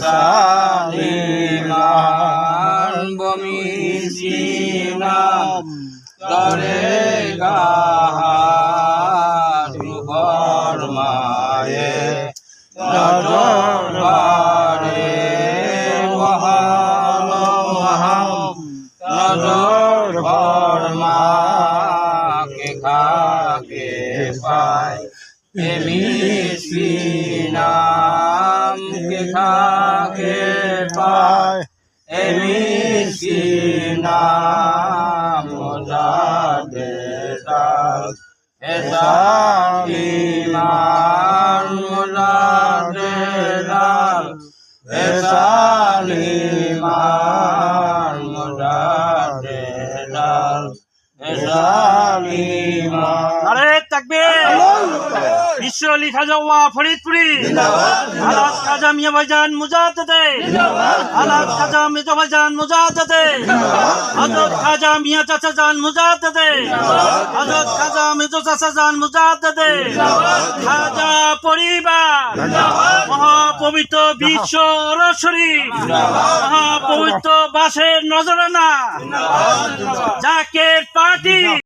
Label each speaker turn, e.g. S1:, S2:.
S1: সালিমান বমি সিনাম করে গাহারু ফরমায়ে দরবারে মহাম নজর ফরমা কে খাকে পায় এ মিসকিনাম কে খাকে পায় এ মিসকিনাম মুজাদে দাল এ সালিমান মুজাদে দাল এ সালিমান মুজাদে দাল এ সালিমান।
S2: নারে তাকবীর। বিশ্ব আলী খাজা ওয়া ফরিদপুরি আলাদ খাজা মিয়া ভাইজান মুজাদ্দেদে আলাদ খাজা মিয়া ভাইজান মুজাদ্দেদে হযরত খাজা মিয়া চাচা জান মুজাদ্দেদে হযরত খাজা মিয়া চাচা জান মুজাদ্দেদে খাজা পরিবার মহাপবিত্র বিশ্ব শরীফ মহাপবিত্র বাসের নজরানা জাকের পার্টি।